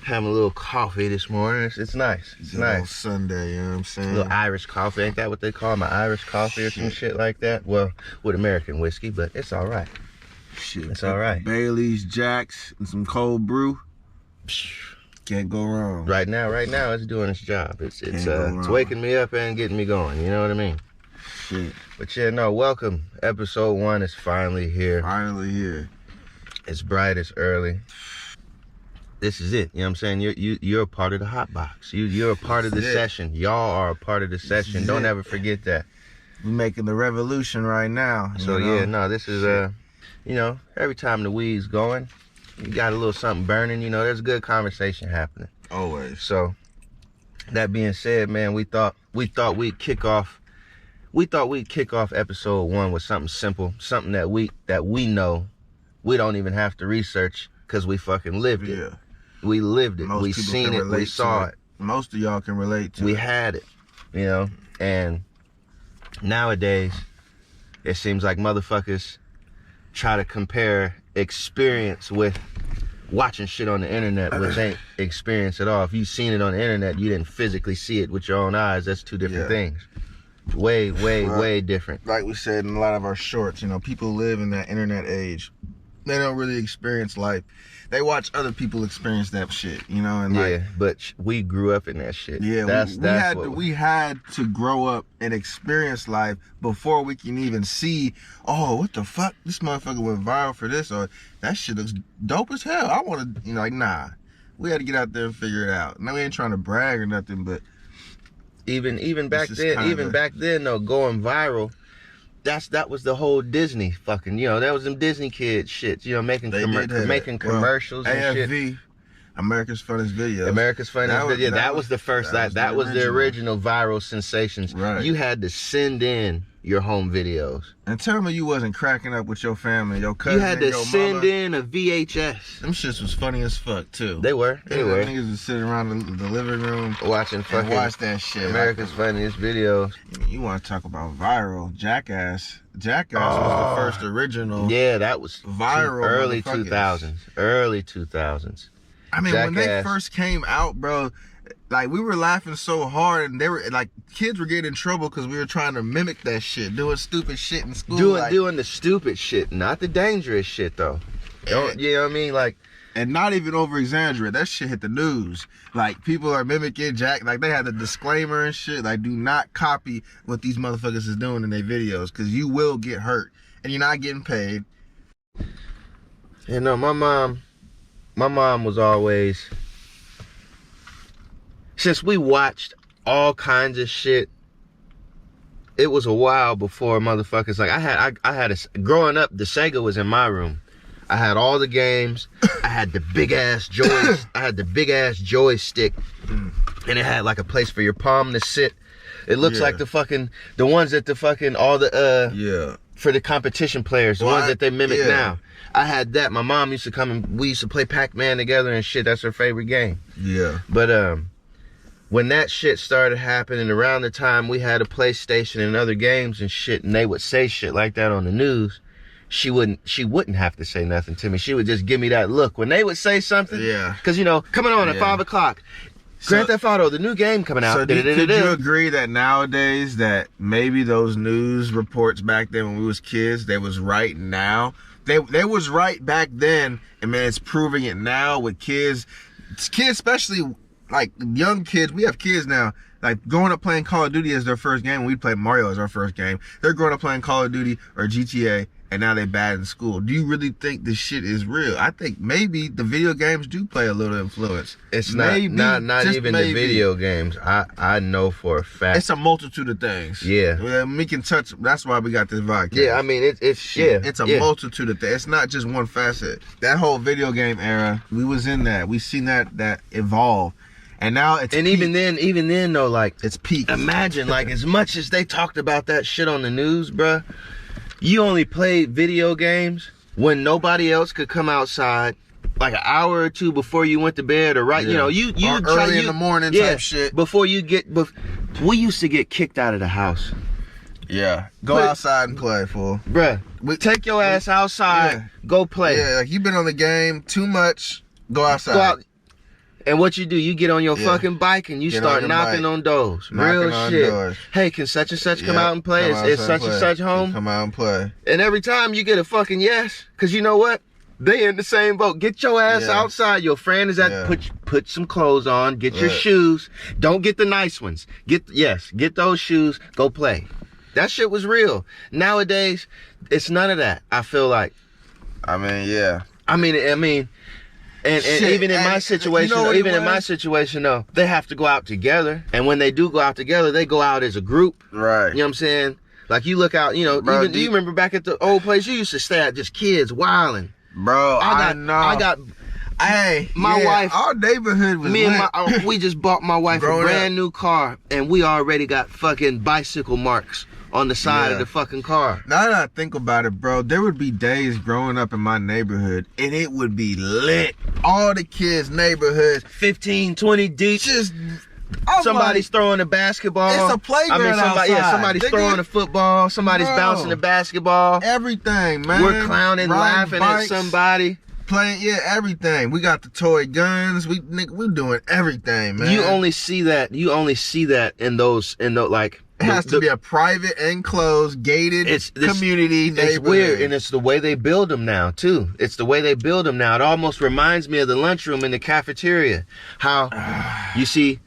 Having a little coffee this morning. It's nice. It's nice. Sunday, you know what I'm saying? A little Irish coffee. Ain't that what they call my Irish coffee or some shit like that? Well, with American whiskey, but it's all right. Shit. It's all right. Bailey's, Jacks, and some cold brew. Can't go wrong. Right now, it's doing its job. It's waking me up and getting me going. You know what I mean? Shit. But yeah, no, welcome. Episode 1 is finally here. Finally here. It's bright, it's early. This is it. You know what I'm saying? You're a part of the hot box. You're a part of the session. Y'all are a part of the session. Don't ever forget that. We're making the revolution right now. So yeah, no, this is you know, every time the weed's going, you got a little something burning, you know, there's a good conversation happening. Always. So that being said, man, we thought we'd kick off episode 1 with something simple, something that we know we don't even have to research because we fucking lived it. Yeah. We lived it. We seen it. We saw it. Most of y'all can relate to it. We had it, you know, and nowadays it seems like motherfuckers try to compare experience with watching shit on the internet, which ain't experience at all. If you seen it on the internet, you didn't physically see it with your own eyes. That's two different things. Way different. Like we said in a lot of our shorts, you know, people live in that internet age. They don't really experience life. They watch other people experience that shit, you know, and but we grew up in that shit. Yeah, we had to grow up and experience life before we can even see, oh, what the fuck? This motherfucker went viral for this, or that shit looks dope as hell. I want to, you know, like, nah. We had to get out there and figure it out. Now we ain't trying to brag or nothing, but even back then though, going viral, that was the whole Disney fucking, you know, that was them Disney kid shit, you know, making commercials and AFV, shit. America's Funniest Videos. America's Funniest Video. That was the first. That was the original viral sensations. Right. You had to send in your home videos. And tell me you wasn't cracking up with your family, your cousin. You had to send in a VHS. Them shits was funny as fuck too. They were. Niggas was sitting around the living room watching fucking watch that shit. America's Funniest Videos. You want to talk about viral? Jackass was the first original. Yeah, that was viral. Early 2000s. I mean, Jackass. When they first came out, bro, like, we were laughing so hard, and they were like, kids were getting in trouble because we were trying to mimic that shit, doing stupid shit in school. Doing the stupid shit, not the dangerous shit though. You know what I mean? Like, and not even over exaggerate. That shit hit the news. Like, people are mimicking like they had the disclaimer and shit. Like, do not copy what these motherfuckers is doing in their videos because you will get hurt and you're not getting paid. You know, my mom was always, since we watched all kinds of shit, it was a while before motherfuckers, like, growing up, the Sega was in my room. I had all the games. I had the big ass joystick, and it had like a place for your palm to sit. It looks like the ones that for the competition players, the ones that they mimic now. I had that. My mom used to come and we used to play Pac-Man together and shit. That's her favorite game. Yeah. But when that shit started happening, around the time we had a PlayStation and other games and shit, and they would say shit like that on the news, she wouldn't have to say nothing to me. She would just give me that look when they would say something. Yeah. Because, you know, coming on at 5 o'clock. Grand Theft Auto, the new game coming out. So could you agree that nowadays that maybe those news reports back then when we was kids, they was right now? They was right back then, and man, it's proving it now with kids. Kids, especially like young kids. We have kids now, like growing up playing Call of Duty as their first game. We played Mario as our first game. They're growing up playing Call of Duty or GTA, and now they bad in school. Do you really think this shit is real? I think maybe the video games do play a little influence. It's not even the video games. I know for a fact. It's a multitude of things. Yeah. We can touch. That's why we got this vodcast. Yeah, I mean it's a multitude of things. It's not just one facet. That whole video game era, we was in that. We seen that evolve. And now it's peak. even then though, like, it's peak. Imagine, like, as much as they talked about that shit on the news, bruh, you only played video games when nobody else could come outside, like an hour or two before you went to bed, or you know, you early in the morning type shit. Before you we used to get kicked out of the house. Yeah, go outside and play, fool. Bruh, take your ass outside, go play. Yeah, like, you've been on the game too much. Go outside. And what you do, you get on your fucking bike and you start knocking on doors. Real shit. Doors. Hey, can such and such come out and play? Is such and such home? Come out and play. And every time you get a fucking yes, because you know what? They in the same boat. Get your ass outside. Your friend is at put some clothes on. Get your shoes. Don't get the nice ones. Get those shoes. Go play. That shit was real. Nowadays, it's none of that. I feel like. I mean, and even in my situation, in my situation though, they have to go out together. And when they do go out together, they go out as a group. Right. You know what I'm saying? Like you look out, you know, bro, do you remember back at the old place, you used to stay at just kids wilding. Bro, I know. My wife, our neighborhood was we just bought my wife a brand new car, and we already got fucking bicycle marks on the side of the fucking car. Now that I think about it, bro, there would be days growing up in my neighborhood, and it would be lit. All the kids' neighborhoods, 15, 20 deep. Just somebody's throwing a basketball. It's a playground outside. Somebody's throwing a football. Somebody's bouncing a basketball. Everything, man. We're clowning, laughing bikes, at somebody. Playing, everything. We got the toy guns. We're doing everything, man. You only see that in those like. It has to be a private, enclosed, gated community neighborhood. It's weird, and it's the way they build them now, too. It's the way they build them now. It almost reminds me of the lunchroom in the cafeteria. How, you see,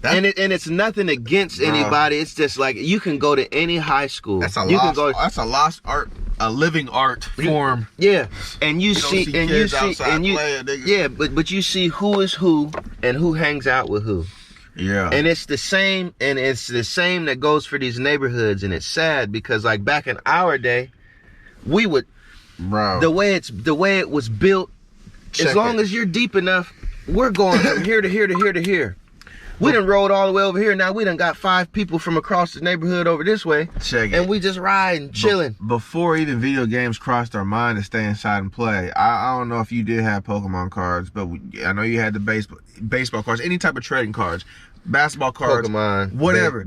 and it's nothing against anybody. It's just like, you can go to any high school. That's a lost art, a living art form. Yeah, and you see, but you see who is who and who hangs out with who. Yeah. And it's the same that goes for these neighborhoods, and it's sad because like back in our day, we would the way it was built, as long as you're deep enough, we're going from here to here to here to here. We done rode all the way over here. Now we done got 5 people from across the neighborhood over this way. And we just riding, chilling. Before even video games crossed our mind to stay inside and play, I don't know if you did have Pokemon cards, but I know you had the baseball cards, any type of trading cards, basketball cards, Pokemon, whatever.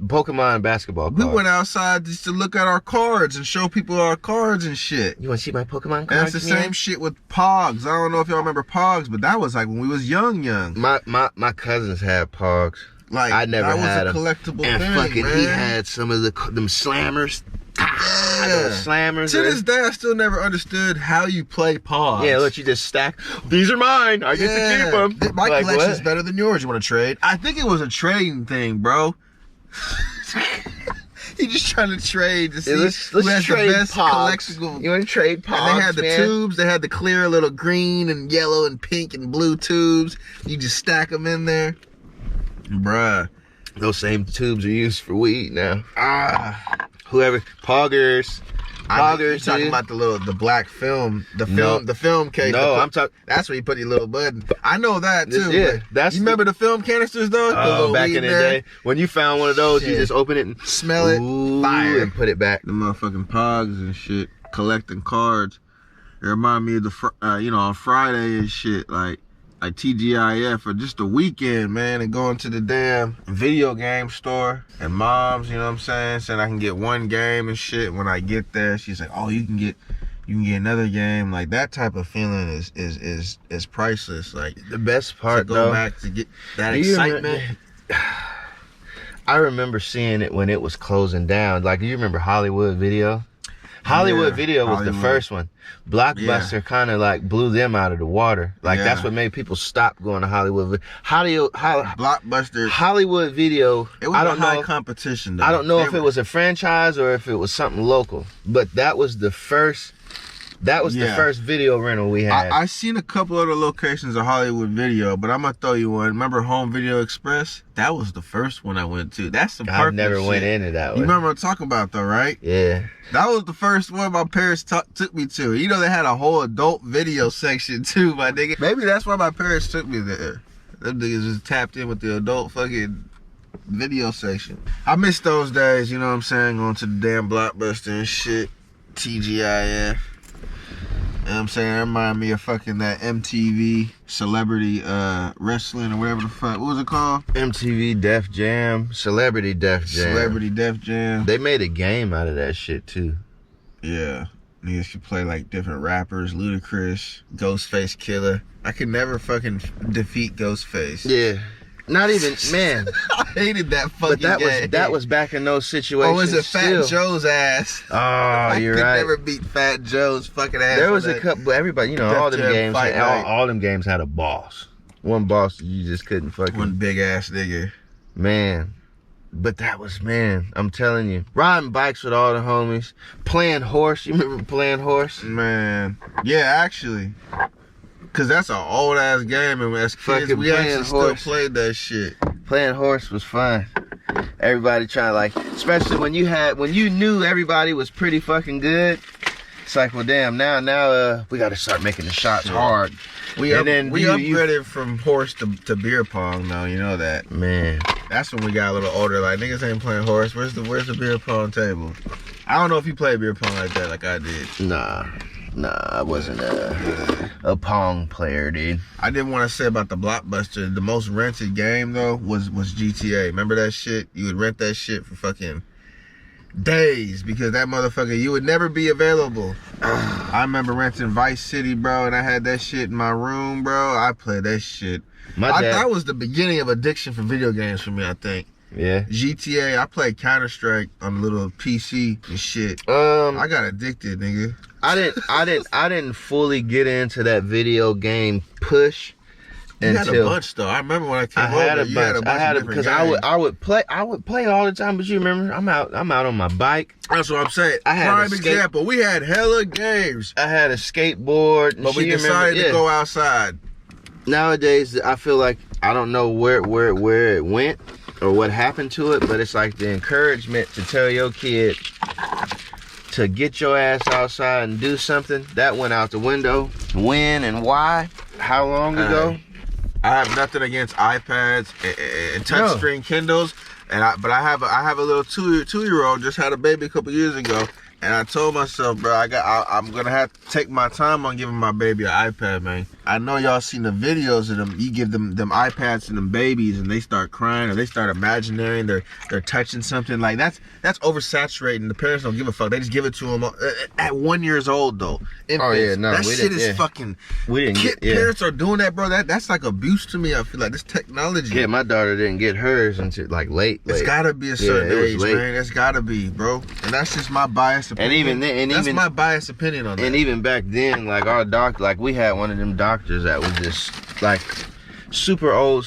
Pokemon basketball cards. We went outside just to look at our cards and show people our cards and shit. You want to see my Pokemon cards? That's the same shit with Pogs. I don't know if y'all remember Pogs, but that was like when we was young. My cousins had Pogs. Like, I never had them. That was a collectible and thing, fucking, man. he had some of them slammers. Those slammers. To this day, I still never understood how you play Pogs. Yeah, look, you just stack. These are mine. I get to keep them. My collection's better than yours. You want to trade? I think it was a trading thing, bro. He just trying to trade to see who has the best collectible. You want to trade Pogs? And they had the tubes. They had the clear little green and yellow and pink and blue tubes. You just stack them in there, bruh. Those same tubes are used for weed now. Whoever poggers. You're talking about the black film, the film case. No, I'm talking. That's where you put your little button. I know that too. You remember the film canisters though? Oh, back in the day, when you found one of those, you just open it and smell it, fire, and put it back. The motherfucking Pogs and shit, collecting cards. It remind me of on Friday and shit, like TGIF for just a weekend, man, and going to the damn video game store. And mom's, you know what I'm saying I can get one game and shit. When I get there, she's like, oh, you can get another game. Like, that type of feeling is priceless. Like, the best part, to go back to get that excitement. I remember seeing it when it was closing down. Like, you remember Hollywood Video? Hollywood Video was the first one. Blockbuster kind of like blew them out of the water. Like, that's what made people stop going to Hollywood. Blockbuster. Hollywood Video. It was a high competition, though. I don't know if it was a franchise or if it was something local, but that was the first. That was the first video rental we had. I seen a couple other locations of Hollywood Video, but I'm gonna throw you one. Remember Home Video Express? That was the first one I went to. That's some perfect I never went into that one. You remember what I'm talking about though, right? Yeah. That was the first one my parents took me to. You know, they had a whole adult video section too, my nigga. Maybe that's why my parents took me there. Them niggas just tapped in with the adult fucking video section. I miss those days, you know what I'm saying? Going to the damn Blockbuster and shit. TGIF. You know what I'm saying? It reminded me of fucking that MTV celebrity wrestling or whatever the fuck. What was it called? MTV Def Jam. Celebrity Def Jam. Celebrity Def Jam. They made a game out of that shit too. Yeah. Niggas could play like different rappers, Ludacris, Ghostface Killer. I could never fucking defeat Ghostface. Yeah. Not even, man. I hated that fucking game. That was back in those situations. Oh, was it Fat Joe's ass? Oh, you're right. I could never beat Fat Joe's fucking ass. There was a couple, everybody, you know, all them games, all them games had a boss. One boss you just couldn't fucking. One big ass nigga. Man. But that was, man, I'm telling you. Riding bikes with all the homies. Playing horse. You remember playing horse? Man. Yeah, actually. Because that's an old ass game. And as kids, we actually still played that shit. Playing horse was fun. Everybody trying to like, especially when you knew everybody was pretty fucking good. It's like, well, damn, now we got to start making the shots hard. We upgraded from horse to beer pong though, you know that. Man. That's when we got a little older, like niggas ain't playing horse. Where's the beer pong table? I don't know if you played beer pong like that like I did. Nah, I wasn't a pong player, dude. I did want to say about the Blockbuster, the most rented game though was GTA. Remember that shit? You would rent that shit for fucking days because that motherfucker, you would never be available. I remember renting Vice City, bro, and I had that shit in my room, bro. I played that shit. That was the beginning of addiction for video games for me, I think. Yeah. GTA, I played Counter-Strike on a little PC and shit. I got addicted, nigga. I didn't fully get into that video game push. You had a bunch though. I remember when I came over. I had a bunch because I would play all the time. But you remember, I'm out on my bike. That's what I'm saying. Prime example. We had hella games. I had a skateboard, but we decided to go outside. Nowadays, I feel like I don't know where it went or what happened to it, but it's like the encouragement to tell your kid to get your ass outside and do something that went out the window. When and why? How long ago? I have nothing against iPads and touchscreen Kindles, but I have a little two-year-old just had a baby a couple years ago, and I told myself, bro, I'm gonna have to take my time on giving my baby an iPad, man. I know y'all seen the videos of them. You give them iPads to them babies, and they start crying or they start imagining they're touching something. Like that's oversaturating. The parents don't give a fuck. They just give it to them at 1 year old though. Infants. Oh yeah, no, that shit is fucking. We didn't. Parents are doing that, bro. That's like abuse to me. I feel like this technology. Yeah, my daughter didn't get hers until like late. It's gotta be a certain age, man. It's gotta be, bro. And that's just my bias opinion. That's my biased opinion on that. And even back then, like our doctor, like we had one of them doctors that was just like super old.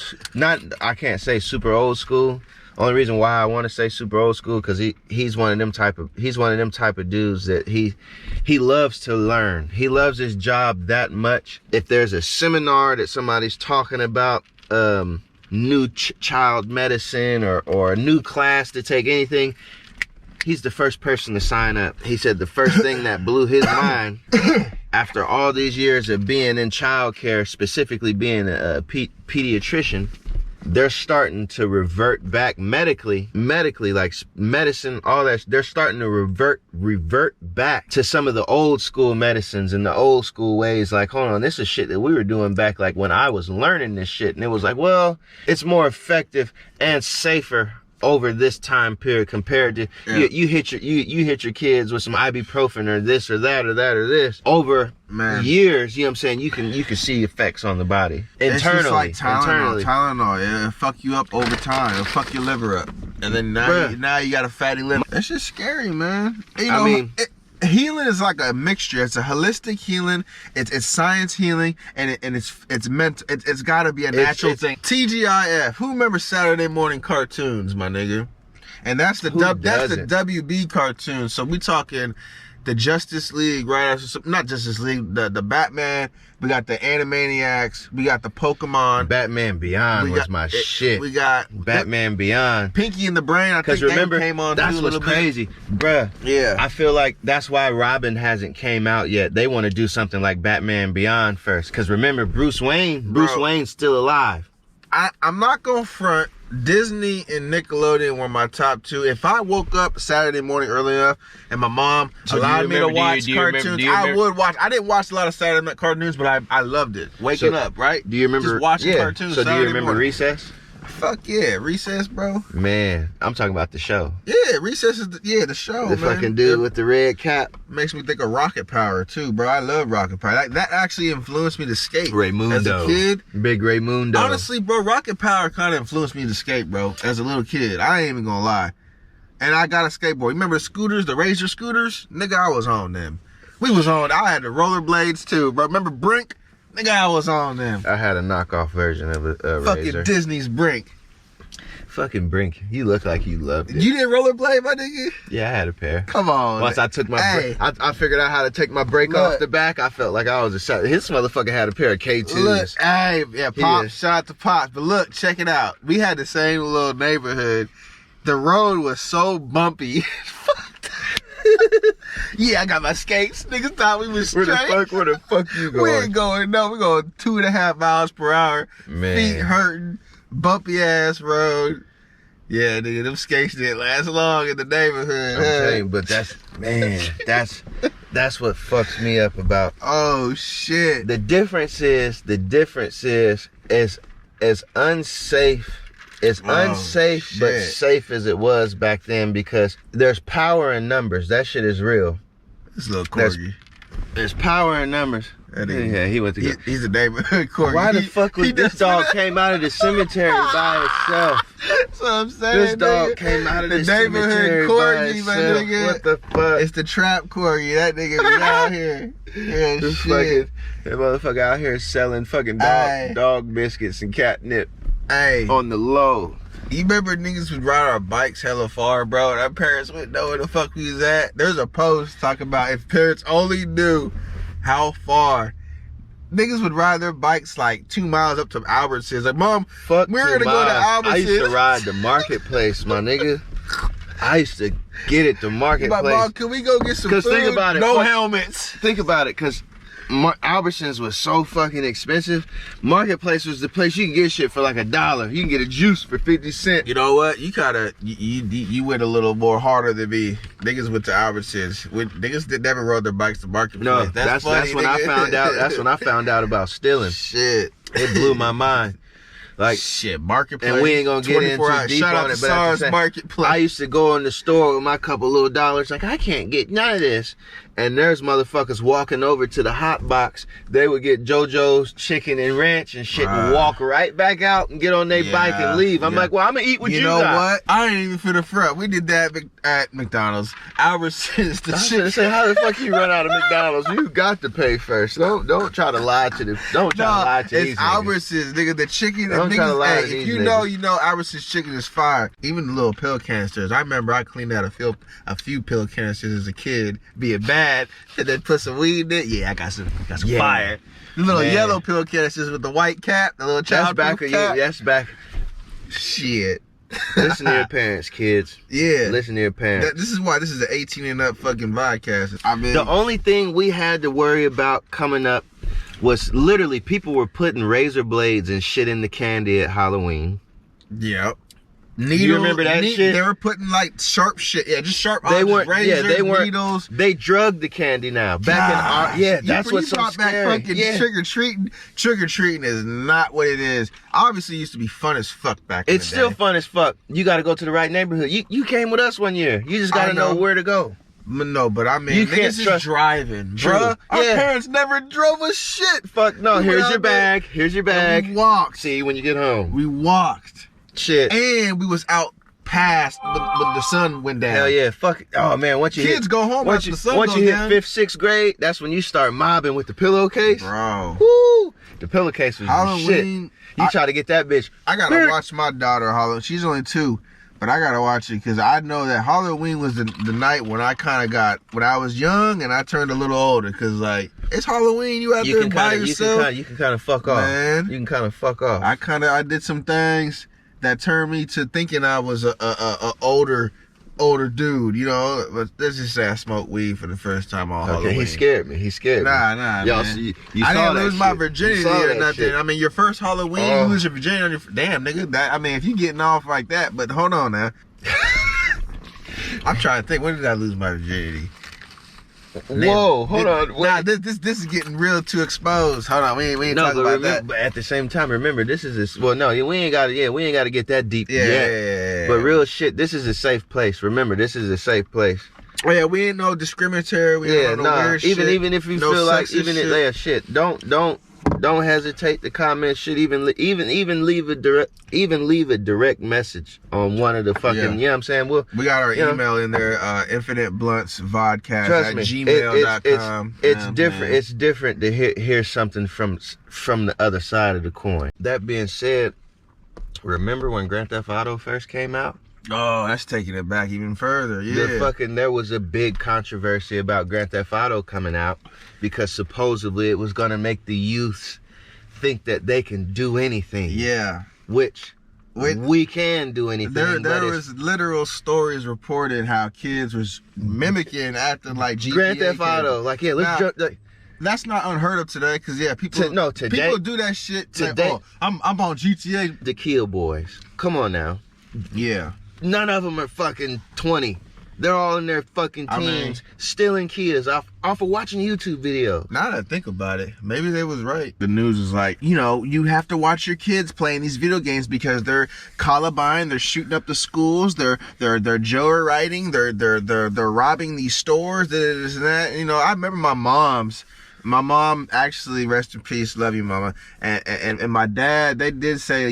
I can't say super old school. Only reason why I want to say super old school because he's one of them type of dudes that he loves to learn. He loves his job that much. If there's a seminar that somebody's talking about new child medicine or a new class to take, anything, he's the first person to sign up. He said the first thing that blew his mind after all these years of being in childcare, specifically being a pediatrician, they're starting to revert back medically, like medicine, all that. They're starting to revert back to some of the old school medicines and the old school ways. Like, hold on, this is shit that we were doing back like when I was learning this shit. And it was like, well, it's more effective and safer over this time period compared to you hit your kids with some ibuprofen or this or that or this over years. You know what I'm saying? You can see effects on the body internally. It's just like Tylenol. It'll fuck you up over time. It'll fuck your liver up, and then now you got a fatty liver. That's just scary, man. You know, healing is like a mixture. It's a holistic healing. It's science healing, and it's meant. It's got to be a natural thing. TGIF. Who remembers Saturday morning cartoons, my nigga? And that's the WB cartoon. So we talking the Justice League, right? Not Justice League. The Batman. We got the Animaniacs. We got the Pokemon. Batman Beyond was my shit. We got Batman Beyond. Pinky and the Brain. I think remember, came on. That's what's crazy, bruh. Yeah. I feel like that's why Robin hasn't came out yet. They want to do something like Batman Beyond first, because remember Bruce Wayne's still alive. I'm not gonna front. Disney and Nickelodeon were my top two. If I woke up Saturday morning early enough and my mom allowed me to watch cartoons, I would watch. I didn't watch a lot of Saturday night cartoons, but I loved it. Waking up, right? Do you remember just watching cartoons? So Saturday do you remember morning. Recess? Fuck yeah, Recess, bro. Man, I'm talking about the show. Yeah, Recess is the show, The man. fucking dude with the red cap. Makes me think of Rocket Power, too, bro. I love Rocket Power. That actually influenced me to skate. Raymundo. As a kid. Big Raymundo. Honestly, bro, Rocket Power kind of influenced me to skate, bro. As a little kid. I ain't even gonna lie. And I got a skateboard. Remember the scooters, the Razor scooters? Nigga, I was on them. I had the rollerblades, too, bro. Remember Brink? Nigga, I was on them. I had a knockoff version of a Fucking Razor. Disney's Brink. Fucking Brink. You look like you loved it. You didn't rollerblade, my nigga? Yeah, I had a pair. Come on. Once I took my I figured out how to take my brake off the back. I felt like I was a shot. His motherfucker had a pair of K2s. Look, Pop, shout out to Pop. But look, check it out. We had the same little neighborhood. The road was so bumpy. Yeah, I got my skates. Niggas thought we was straight. Where the fuck you going? We ain't going, no. We going 2.5 miles per hour. Man. Feet hurting. Bumpy ass road. Yeah, nigga, them skates didn't last long in the neighborhood. I'm telling you, but that's what fucks me up about. Oh shit. The difference is as unsafe. It's unsafe, shit. but safe as it was back then because there's power in numbers. That shit is real. This little corgi. There's power in numbers. Yeah, he went to go. He's a neighborhood corgi. Why the fuck was this dog came out of the cemetery by itself? That's what I'm saying. This dog came out of the cemetery by itself. Nigga. What the fuck? It's the trap corgi. That nigga be out here. Yeah, this shit. That motherfucker out here selling fucking dog biscuits and catnip. Hey. On the low. You remember niggas would ride our bikes hella far, bro? And our parents wouldn't know where the fuck we was at. There's a post talking about if parents only knew how far. Niggas would ride their bikes like 2 miles up to Albertsons. Like, Mom, we're gonna go to Albertsons. I used to ride the marketplace, my nigga. I used to get it the marketplace. Like, Mom, can we go get some food? Think about it. No helmets. Think about it, because Albertsons was so fucking expensive. Marketplace was the place you can get shit for like $1. You can get a juice for 50 cents. You know what? You went a little more harder than me. Niggas went to Albertsons. Niggas never rode their bikes to Marketplace. No, that's funny, that's when I found out. That's when I found out about stealing. Shit, it blew my mind. Like shit, Marketplace. And we ain't gonna get into deep on it, but Marketplace. I used to go in the store with my couple little dollars, like I can't get none of this. And there's motherfuckers walking over to the hot box. They would get JoJo's chicken and ranch and shit and walk right back out and get on their bike and leave. I'm like, well, I'm gonna eat what you got. You know what? I ain't even for the front. We did that at McDonald's. Albertsons, the chicken. Say, how the fuck you run out of McDonald's? You got to pay first. Don't try to lie to them. Don't try to lie to these niggas. It's Albertsons, nigga. The chicken. Don't try to lie to if these you know, you know. Albertsons chicken is fire. Even the little pill canisters. I remember I cleaned out a few pill canisters as a kid, being bad, and then put some weed in it. Yeah, I got some fire. The little yellow pill canisters with the white cap, the little child cap. That's back. Shit. Listen to your parents, kids. Yeah. Listen to your parents. This is why this is an 18 and up fucking Vodcast. I mean, the only thing we had to worry about coming up was literally people were putting razor blades and shit in the candy at Halloween. Yep. You remember that shit? They were putting like sharp shit. Yeah, just sharp they weren't, razors, they weren't, needles. They drugged the candy now. Back in that's what's so scary. Trick-or-treating is not what it is. Obviously, it used to be fun as fuck back in the day. It's still fun as fuck. You got to go to the right neighborhood. You came with us one year. You just got to know where to go. No, but I mean, you niggas is driving, bruh. Our parents never drove us shit. Fuck no. Here's your bag. Here's your bag. We walked. See you when you get home. We walked. Shit. And we was out past when the sun went down. Hell yeah. Fuck. Oh man, once you go home after the sun once goes you hit down. 5th, 6th grade, that's when you start mobbing with the pillowcase. Bro. Woo! The pillowcase was Halloween. Shit. You try to get that bitch. I gotta watch my daughter Halloween. She's only 2. But I gotta watch it because I know that Halloween was the night when I kind of got, when I was young and I turned a little older. Because, like, it's Halloween, you out there by yourself. You can kind of fuck off. Man. You can kind of fuck off. I did some things that turned me to thinking I was a older dude, you know. But let's just say I smoked weed for the first time on Halloween. He scared me. Nah, y'all, man. You I saw didn't lose my virginity or nothing. Shit. I mean, your first Halloween, you lose your virginity on your... Damn, nigga. I mean, if you getting off like that, but hold on now. I'm trying to think, when did I lose my virginity? Whoa, hold on. Wait. Nah, this is getting real too exposed. Hold on, we ain't talking about that. But at the same time, remember, this is we ain't gotta get that deep yet. Yeah. But real shit, this is a safe place. Remember, this is a safe place. Oh yeah, we ain't no discriminatory. We ain't no weird shit. Even if you feel like shit, don't hesitate to comment shit. Even leave a direct message on one of the fucking. You know what I'm saying? We got our email in there. infinitebluntsvodcast@gmail.com. It's different. It's different to hear something from the other side of the coin. That being said, remember when Grand Theft Auto first came out? Oh, that's taking it back even further. Yeah. There was a big controversy about Grand Theft Auto coming out because supposedly it was going to make the youths think that they can do anything. Yeah. Which we can do anything. There was literal stories reported how kids was mimicking, acting like GTA. Grand Theft Auto. Like, yeah, let's jump. That's not unheard of today, because people people do that shit today. Like, I'm on GTA. The Kill Boys. Come on now. Yeah. None of them are fucking 20. They're all in their fucking teens, stealing kids off of watching YouTube videos. Now that I think about it, maybe they was right. The news is like, you have to watch your kids playing these video games because they're Columbine, they're shooting up the schools, they're joyriding, they're robbing these stores, this and that. I remember my mom actually, rest in peace, love you, mama, and my dad, they did say,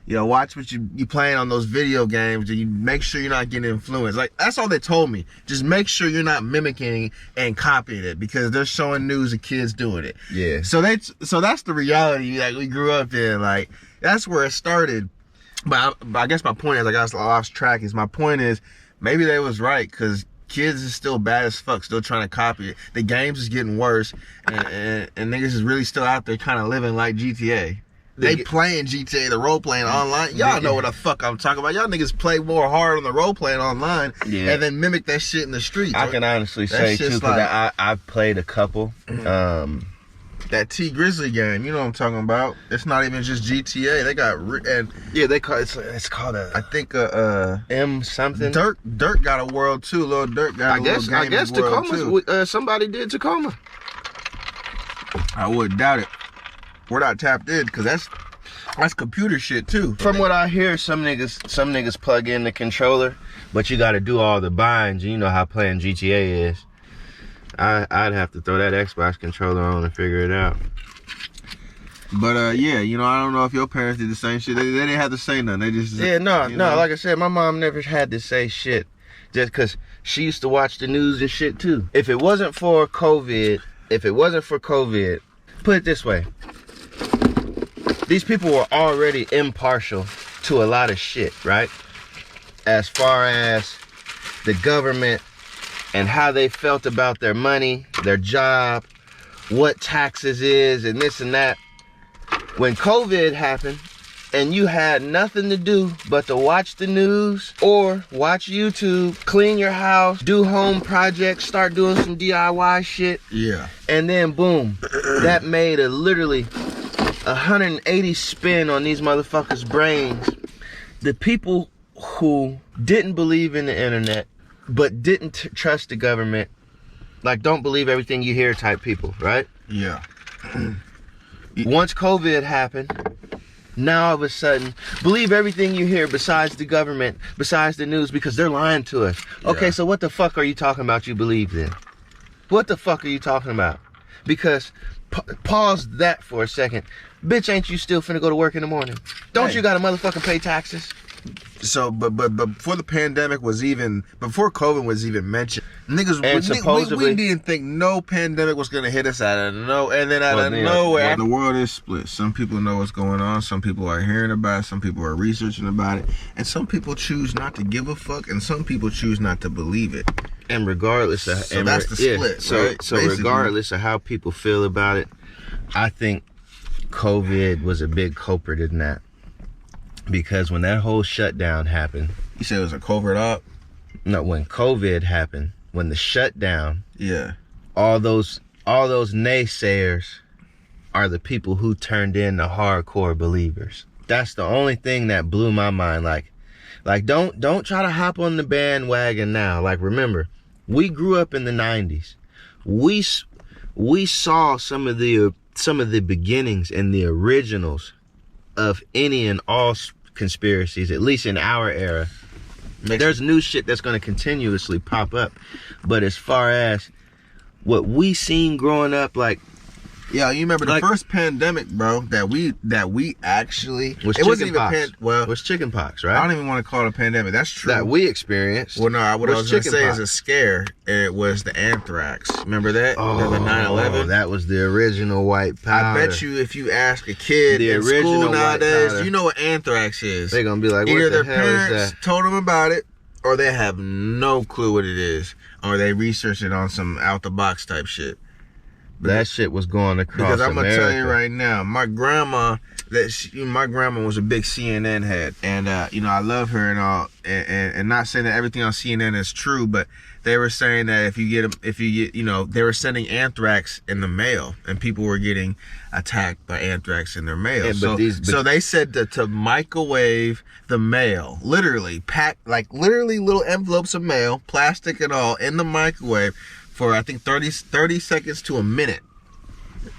watch what you playing on those video games, and you make sure you're not getting influenced. Like, that's all they told me. Just make sure you're not mimicking and copying it, because they're showing news of kids doing it. Yeah. So that's the reality that we grew up in. Like, that's where it started. But I guess my point is, I got lost track. My point is, maybe they was right, because kids is still bad as fuck, still trying to copy it. The games is getting worse, and niggas is really still out there kind of living like GTA. They playing GTA, the role playing online. Y'all know what the fuck I'm talking about. Y'all niggas play more hard on the role playing online, and then mimic that shit in the streets. I can honestly say too, because I've played a couple. That T Grizzly game, you know what I'm talking about. It's not even just GTA. They got they call it's called I think M something. Dirk got a world too. Lil Dirk got a little game. I guess Tacoma. Somebody did Tacoma. I wouldn't doubt it. We're not tapped in, because that's computer shit too. From what I hear, some niggas plug in the controller, but you got to do all the binds. You know how playing GTA is. I'd have to throw that Xbox controller on and figure it out. But I don't know if your parents did the same shit. They didn't have to say nothing. They just no. Like I said, my mom never had to say shit, just because she used to watch the news and shit too. If it wasn't for COVID, put it this way. These people were already impartial to a lot of shit, right? As far as the government and how they felt about their money, their job, what taxes is, and this and that. When COVID happened and you had nothing to do but to watch the news or watch YouTube, clean your house, do home projects, start doing some DIY shit. Yeah. And then boom, that made literally 180 spin on these motherfuckers' brains. The people who didn't believe in the internet but didn't trust the government, like don't believe everything you hear type people, right? Yeah. Once COVID happened, now all of a sudden believe everything you hear besides the government, besides the news, because they're lying to us. Okay, so what the fuck are you talking about you believe then? What the fuck are you talking about? Because pause that for a second. Bitch, ain't you still finna go to work in the morning? Don't you gotta motherfucking pay taxes? So, but before the pandemic before COVID was even mentioned, niggas, we didn't think no pandemic was gonna hit us out of nowhere. The world is split. Some people know what's going on. Some people are hearing about it. Some people are researching about it, and some people choose not to give a fuck, and some people choose not to believe it. And regardless of, so that's the split. So regardless of how people feel about it, I think COVID was a big culprit in that. Because when that whole shutdown happened... You said it was a covert op? No, when COVID happened, when the shutdown... Yeah. All those naysayers are the people who turned into hardcore believers. That's the only thing that blew my mind. Like don't try to hop on the bandwagon now. Like, remember, we grew up in the 90s. we saw some of the beginnings and the originals of any and all conspiracies, at least in our era. There's new shit that's going to continuously pop up, but as far as what we seen growing up, like, yeah, you remember the first pandemic, bro, that we actually was it wasn't chicken even pox. It was chicken pox, right? I don't even want to call it a pandemic. That's true. That we experienced. Well, no, what I was going to say pox. is a scare. It was the anthrax. Remember that? Oh, the 9/11. That was the original white powder. I bet you if you ask a kid in school nowadays, you know what anthrax is. They're gonna be like, what either the their hell parents is that? told them about it, or they have no clue what it is, or they researched it on some out the box type shit. That shit was going across Because I'm gonna America. tell you right now, my grandma was a big CNN head, and I love her and all, and not saying that everything on CNN is true, but they were saying that if you get, they were sending anthrax in the mail, and people were getting attacked by anthrax in their mail. Yeah, so they said to microwave the mail, literally literally little envelopes of mail, plastic and all, in the microwave for I think 30 seconds to a minute,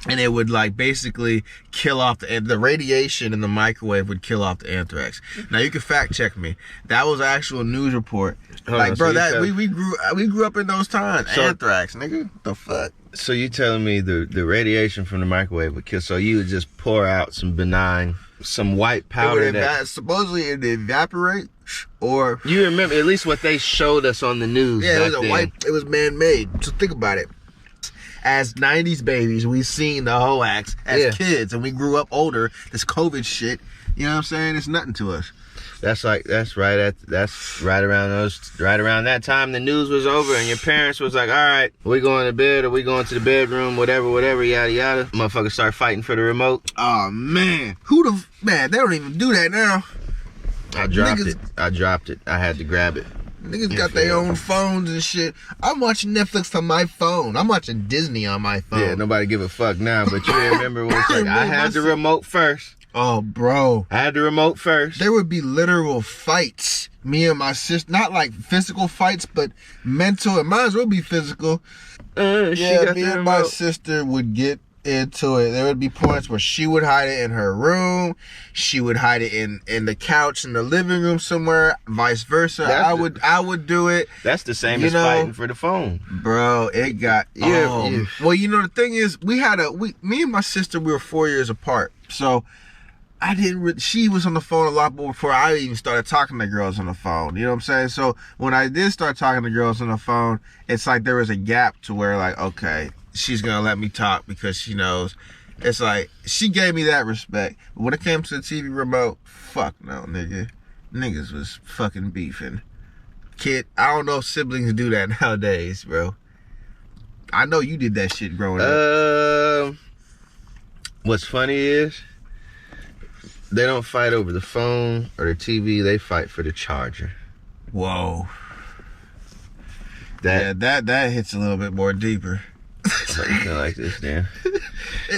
and it would basically kill off the radiation in the microwave would kill off the anthrax. Now you can fact check me. That was an actual news report. We grew up in those times. Anthrax, nigga. The fuck. So you telling me the radiation from the microwave would kill? So you would just pour out some white powder supposedly it would evaporate, or you remember at least what they showed us on the news. Yeah, it was man-made. So think about it. As 90s babies, we seen the hoax as kids, and we grew up older. This COVID shit, you know what I'm saying? It's nothing to us. That's right around that time the news was over, and your parents was like, all right, we going to bed, or we going to the bedroom, whatever, yada yada. Motherfuckers start fighting for the remote. Oh man, they don't even do that now. I dropped it. I had to grab it. Niggas got their own phones and shit. I'm watching Netflix on my phone. I'm watching Disney on my phone. Yeah, nobody give a fuck now, but you remember when it's like, I had the remote first. Oh, bro. I had the remote first. There would be literal fights. Me and my sister, not like physical fights, but mental. It might as well be physical. Me and my sister would get into it. There would be points where she would hide it in her room. She would hide it in the couch in the living room somewhere. Vice versa. I would do it. That's the same as fighting for the phone, bro. It got Well, the thing is, me and my sister, we were 4 years apart, so she was on the phone a lot more before I even started talking to girls on the phone. You know what I'm saying? So when I did start talking to girls on the phone, it's like there was a gap to where okay, she's gonna let me talk because she knows. It's like she gave me that respect. But when it came to the TV remote, fuck no, nigga. Niggas was fucking beefing. Kid, I don't know if siblings do that nowadays, bro. I know you did that shit growing up. What's funny is they don't fight over the phone or the TV. They fight for the charger. Whoa. That hits a little bit more deeper. Like this, man.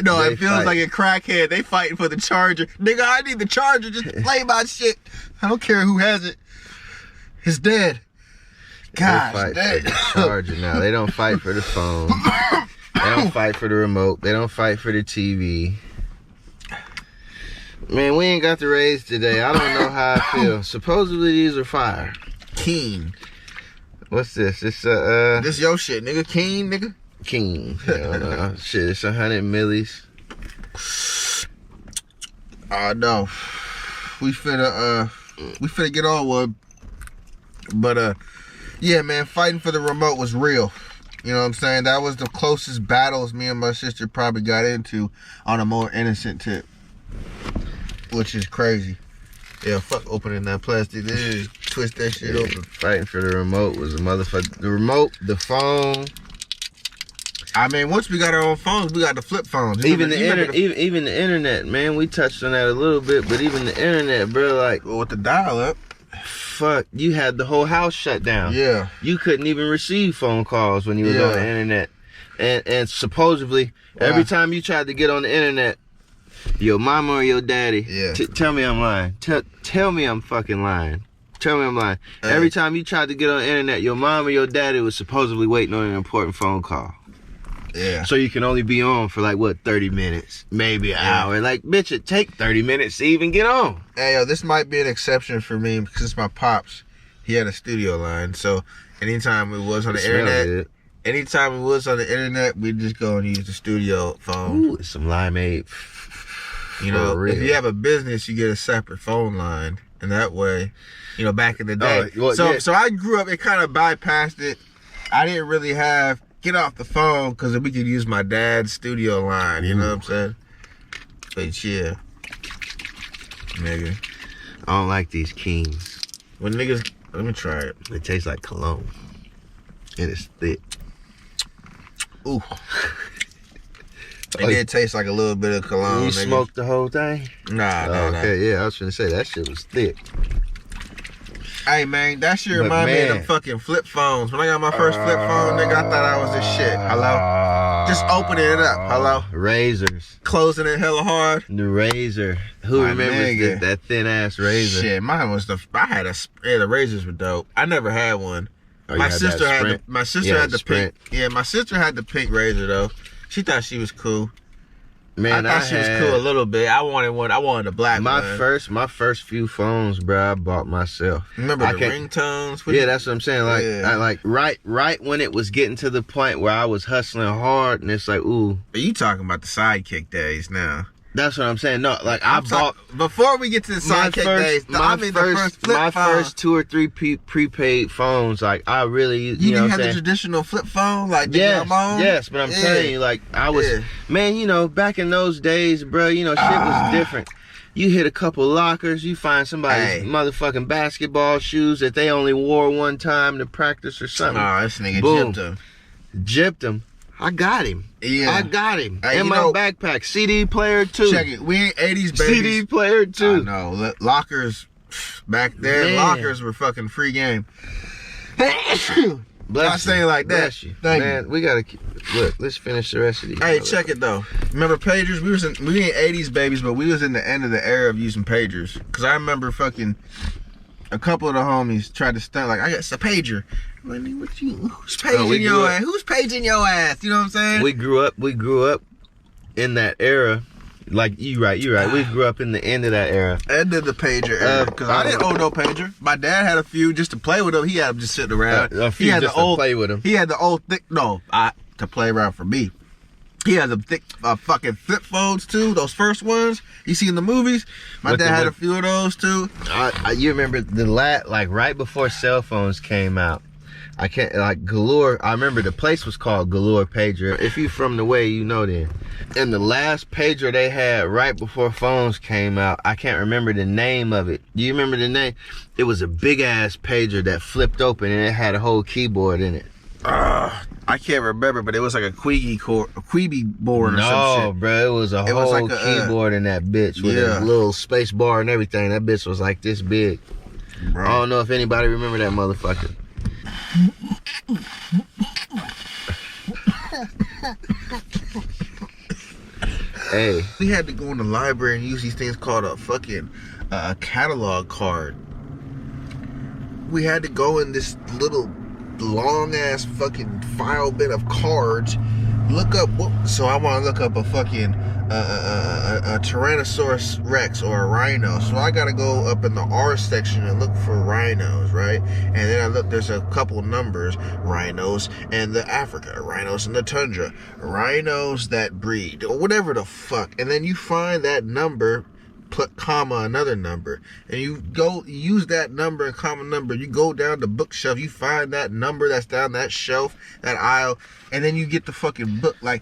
No, it feels like a crackhead. They fighting for the charger. Nigga, I need the charger. Just play my shit. I don't care who has it. It's dead. Gosh, they fight for the charger now. They don't fight for the phone. They don't fight for the remote. They don't fight for the TV. Man, we ain't got the raise today. I don't know how I feel. Supposedly these are fire. Keen. What's this? It's this your shit, nigga. Keen, nigga. King. Hell no. Shit, it's 100 millis. No. We finna get on one. But yeah, man, fighting for the remote was real. You know what I'm saying? That was the closest battles me and my sister probably got into on a more innocent tip. Which is crazy. Yeah, fuck opening that plastic. Just twist that shit open. Fighting for the remote was a motherfucker. The remote, the phone. I mean, once we got our own phones, we got the flip phones. Even the internet, man. We touched on that a little bit, but even the internet, bro, with the dial-up, fuck, you had the whole house shut down. Yeah, you couldn't even receive phone calls when you was on the internet, and supposedly every time you tried to get on the internet, your mama or your daddy, tell me I'm lying. Tell me I'm fucking lying. Tell me I'm lying. Every time you tried to get on the internet, your mom or your daddy was supposedly waiting on an important phone call. Yeah. So you can only be on for like, what, 30 minutes, maybe an hour. Like, bitch, it take 30 minutes to even get on. Hey, yo, this might be an exception for me because it's my pops. He had a studio line. So anytime we was on the internet, we'd just go and use the studio phone. Ooh, some limeade. You know, if you have a business, you get a separate phone line. And that way, you know, back in the day. So I grew up, it kind of bypassed it. I didn't really have get off the phone because we could use my dad's studio line. You know what I'm saying? But yeah, nigga, I don't like these Kings. When niggas, let me try it. It tastes like cologne, and it's thick. Ooh, it did taste like a little bit of cologne. You nigga. smoked the whole thing? Nah. Okay, yeah, I was gonna say that shit was thick. Hey, man, that shit remind me of them fucking flip phones. When I got my first flip phone, nigga, I thought I was this shit. Hello? Just opening it up. Hello? Razors. Closing it hella hard. The razor. Who remembers that thin-ass razor? Shit, mine was the razors were dope. I never had one. Oh, my sister had the pink. Yeah, my sister had the pink razor, though. She thought she was cool. Man, I thought she was cool a little bit. I wanted one. I wanted a black one. My first few phones, bro, I bought myself. Remember the ringtones? Yeah, that's what I'm saying. Like, I right when it was getting to the point where I was hustling hard, and it's like, ooh. But you talking about the Sidekick days now? That's what I'm saying. No, like I bought before we get to the Sidekick days. The first flip phone. First 2 or 3 prepaid phones. Like I really, you know, didn't have the traditional flip phone, like yes. But I'm telling you, like I was, man. You know, back in those days, bro. You know, shit was different. You hit a couple lockers, you find somebody's motherfucking basketball shoes that they only wore one time to practice or something. Oh, this nigga gypped him. I got him. Yeah. I got him. In my backpack. CD player too. Check it. We ain't 80s babies. CD player too. I know. Lockers, back then, lockers were fucking free game. Not saying like that. Bless you. Man, we gotta look, let's finish the rest of these. Hey, check it though. Remember pagers? We ain't 80s babies, but we was in the end of the era of using pagers. Cause I remember fucking a couple of the homies tried to stunt like, I got a pager. Who's paging your ass? Who's paging your ass? You know what I'm saying? We grew up in that era. Like you're right. We grew up in the end of that era. End of the pager era. Because I didn't own no pager. My dad had a few just to play with them. He had them just sitting around. A few just to play with them. He had the old thick. To play around for me. He had the thick fucking flip phones too. Those first ones you see in the movies. My dad had a few of those too. You remember like right before cell phones came out. I can't, like, Galore, I remember the place was called Galore Pager. If you from the way, you know then. And the last pager they had right before phones came out, I can't remember the name of it. Do you remember the name? It was a big-ass pager that flipped open and it had a whole keyboard in it. I can't remember, but it was like a Quibi board or some shit. No, bro, it was a whole keyboard in that bitch with a little space bar and everything. That bitch was like this big. Bro. I don't know if anybody remember that motherfucker. Hey, we had to go in the library and use these things called a fucking catalog card. We had to go in this little long ass fucking file bit of cards. Look up so I want to look up a fucking a Tyrannosaurus Rex or a rhino. So I gotta go up in the R section and look for rhinos, right? And then I look, there's a couple numbers: rhinos and the Africa, rhinos and the tundra, rhinos that breed, or whatever the fuck. And then you find that number, comma another number, and you go use that number and comma number. You go down the bookshelf, you find that number that's down that shelf, that aisle, and then you get the fucking book. Like,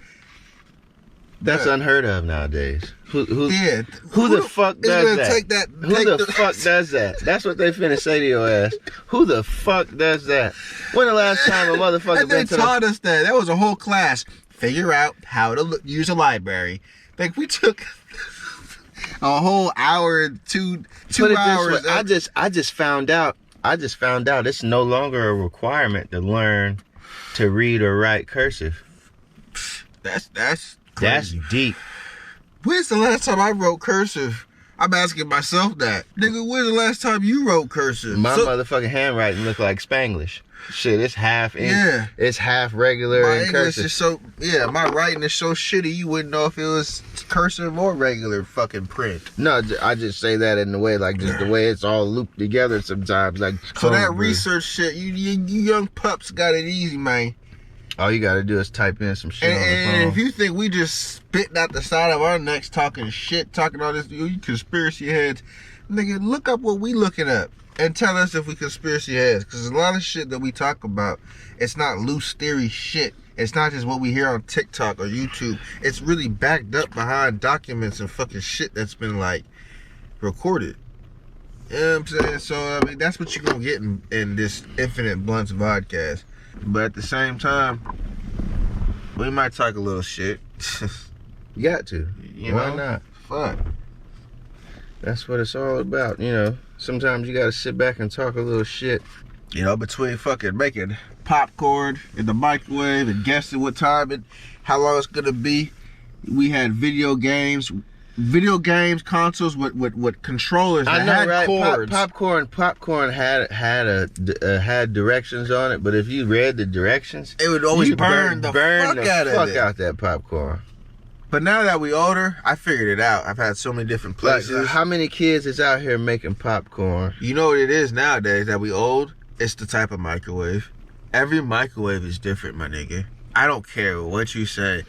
that's unheard of nowadays. Who the fuck does that? Who the fuck does that? That's what they finna say to your ass. Who the fuck does that? When the last time a motherfucker been to taught us that? That was a whole class. Figure out how to use a library. Like, we took a whole hour, two hours. I just found out it's no longer a requirement to learn to read or write cursive. That's crazy. That's deep. When's the last time I wrote cursive? I'm asking myself that. Nigga, when's the last time you wrote cursive? My motherfucking handwriting look like Spanglish. Shit, it's half in. Yeah. It's half regular My and English cursive. is so, my writing is so shitty, you wouldn't know if it was cursive or regular fucking print. No, I just say that in the way, like, just the way it's all looped together sometimes. Like, so that research shit, you young pups got it easy, man. All you gotta do is type in some shit on the phone. And if you think we just spitting out the side of our necks talking shit, talking all this, you conspiracy heads, nigga, look up what we looking up and tell us if we conspiracy heads. Because a lot of shit that we talk about, it's not loose theory shit. It's not just what we hear on TikTok or YouTube. It's really backed up behind documents and fucking shit that's been, like, recorded. You know what I'm saying? So, I mean, that's what you're going to get in this Infinite Blunts Vodcast. But at the same time, we might talk a little shit. You got to. Why not? Fuck. That's what it's all about, you know. Sometimes you gotta sit back and talk a little shit. You know, between fucking making popcorn in the microwave and guessing what time and how long it's gonna be, we had video games, consoles with controllers that had cords. Popcorn had directions on it, but if you read the directions, it would always burn the fuck out that popcorn. But now that we older, I figured it out. I've had so many different places. Like, how many kids is out here making popcorn? You know what it is nowadays that we old? It's the type of microwave. Every microwave is different, my nigga. I don't care what you say.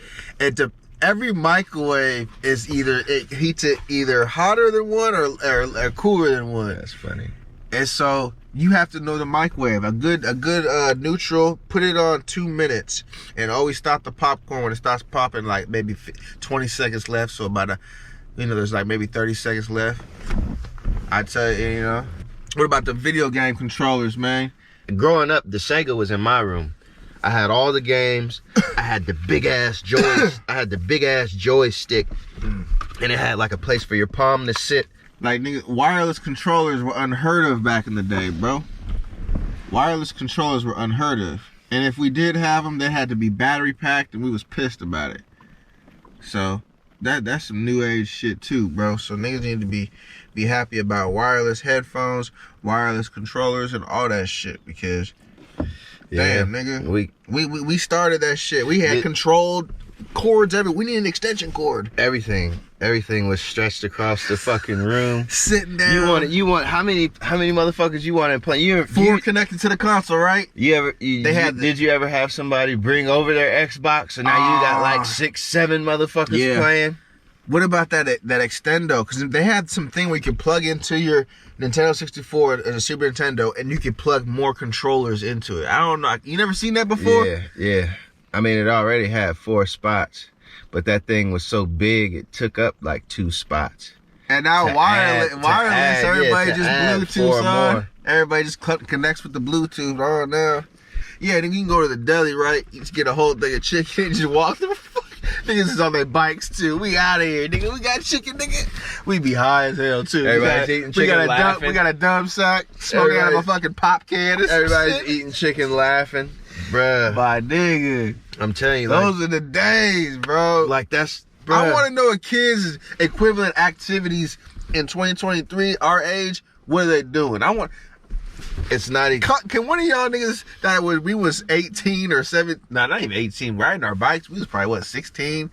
Every microwave is it heats it either hotter than one or cooler than one. That's funny. And so you have to know the microwave. A good neutral. Put it on 2 minutes, and always stop the popcorn when it starts popping. Like maybe 20 seconds left. So about there's like maybe 30 seconds left. I tell you, you know. What about the video game controllers, man? Growing up, the Sega was in my room. I had all the games. I had the big ass joystick, and it had like a place for your palm to sit. Like, nigga, wireless controllers were unheard of back in the day, bro. Wireless controllers were unheard of. And if we did have them, they had to be battery packed, and we was pissed about it. So, that's some new age shit too, bro. So niggas need to be happy about wireless headphones, wireless controllers, and all that shit, because damn, nigga, we started that shit. We had controlled cords everywhere. We need an extension cord. Everything was stretched across the fucking room. Sitting down. You want how many motherfuckers you want to play? Four connected to the console, right? Did you ever have somebody bring over their Xbox and now you got like 6, 7 motherfuckers playing? What about that extendo? Because they had something where you could plug into your Nintendo 64 and a Super Nintendo, and you could plug more controllers into it. I don't know. You never seen that before? Yeah. I mean, it already had 4 spots, but that thing was so big it took up like 2 spots. And now wireless, everybody just Bluetooth on. Everybody just connects with the Bluetooth on now. Yeah, then you can go to the deli, right? You just get a whole thing of chicken and just walk through. Niggas is on their bikes too. We out of here, nigga. We got chicken, nigga. We be high as hell too. Everybody's eating chicken, laughing. We got a dumb sack smoking out of a fucking pop can. Everybody's eating chicken, laughing, bruh. My nigga, I'm telling you, those are the days, bro. Like that's. Bruh. I want to know a kid's equivalent activities in 2023, our age. What are they doing? It's not even. Can one of y'all niggas we was 18 or 7? Nah, not even 18. Riding our bikes, we was probably 16,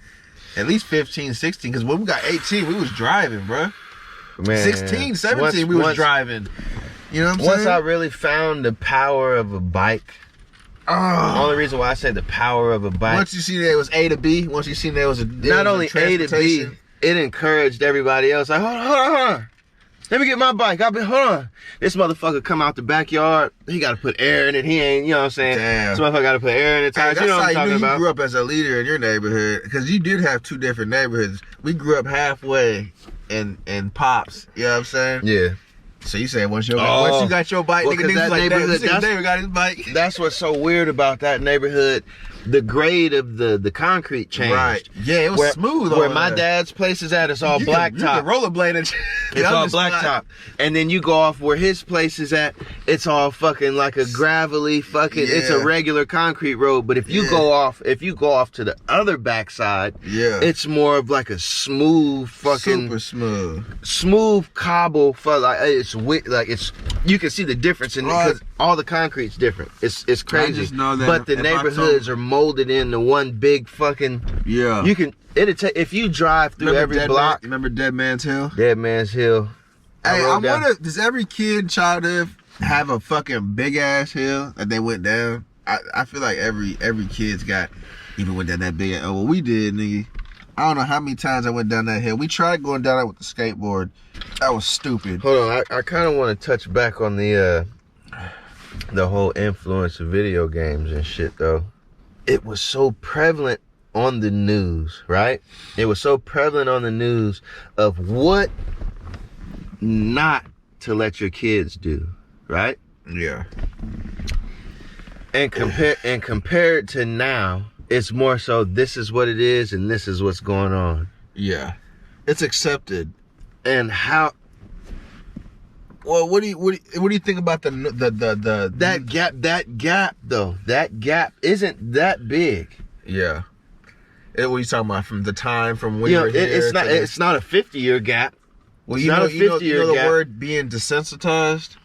at least 15, 16. Because when we got 18, we was driving, bro. Man, 16, 17, we was driving. You know what I'm saying? Once I really found the power of a bike. The only reason why I say the power of a bike. Once you see that it was A to B. Once you see that it was not only A to B, it encouraged everybody else. Like, hold on. Let me get my bike. Hold on. This motherfucker come out the backyard. He got to put air in it. He ain't, you know what I'm saying? Damn. This motherfucker got to put air in it. Hey, you know what I'm talking about. You grew up as a leader in your neighborhood, because you did have 2 different neighborhoods. We grew up halfway in Pops. You know what I'm saying? Yeah. So you say once you got your bike, niggas like that neighbor got his bike. That's what's so weird about that neighborhood. The grade of the concrete changed. Right. Yeah, it was smooth. Where my dad's place is at, it's all blacktop. You can rollerblade it. It's all blacktop. And then you go off where his place is at, it's all fucking like a gravelly fucking. Yeah. It's a regular concrete road. But if you go off to the other backside, it's more of like a smooth fucking super smooth cobble. Like it's you can see the difference in because all the concrete's different. It's crazy. I just know that but the neighborhoods are molded into one big fucking. Yeah. You can. It'll take if you drive through every block. Remember Dead Man's Hill? Dead Man's Hill. Hey, I wonder, does every kid childhood have a fucking big ass hill that they went down? I feel like every kid's got, even went down that big. Oh, well, we did, nigga. I don't know how many times I went down that hill. We tried going down that with the skateboard. That was stupid. Hold on, I kind of want to touch back on the whole influence of video games and shit, though. It was so prevalent on the news, right? It was so prevalent on the news of what not to let your kids do, right? Yeah. And compared to now, it's more so this is what it is and this is what's going on. Yeah. It's accepted. And how well, what do you think about the that gap isn't that big. Yeah. What are you talking about from the time from when you were here? It's not a 50-year gap. Well, you know the word being desensitized?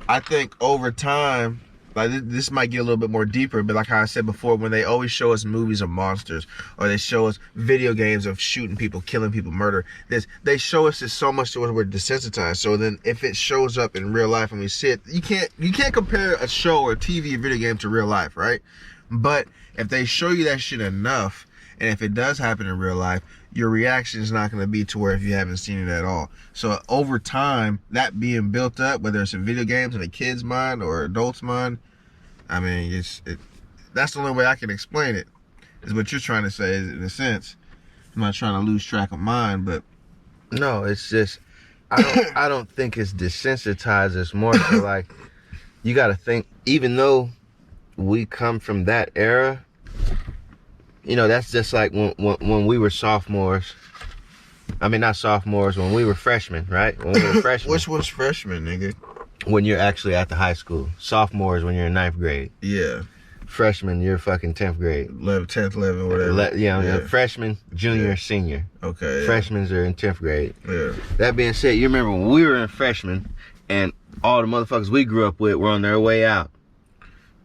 I think over time, like this might get a little bit more deeper, but like how I said before, when they always show us movies of monsters or they show us video games of shooting people, killing people, murder, they show us this so much to where we're desensitized. So then if it shows up in real life and we see it, you can't compare a show or TV or video game to real life, right? But if they show you that shit enough, and if it does happen in real life, your reaction is not going to be to where if you haven't seen it at all. So over time, that being built up, whether it's in video games in a kid's mind or adult's mind, I mean, that's the only way I can explain it, is what you're trying to say, in a sense. I'm not trying to lose track of mine, but... No, it's just, I don't think it's desensitized. It's more so like, you got to think, even though we come from that era, you know, that's just like when we were sophomores. I mean, not sophomores, when we were freshmen, right? When we were freshmen. Which one's freshman, nigga? When you're actually at the high school. Sophomores when you're in 9th grade. Yeah. Freshman, you're fucking 10th grade. 10th, 11th, whatever. Yeah. Freshman, junior, senior. Okay. Yeah. Freshmen are in 10th grade. Yeah. That being said, you remember when we were in freshman and all the motherfuckers we grew up with were on their way out.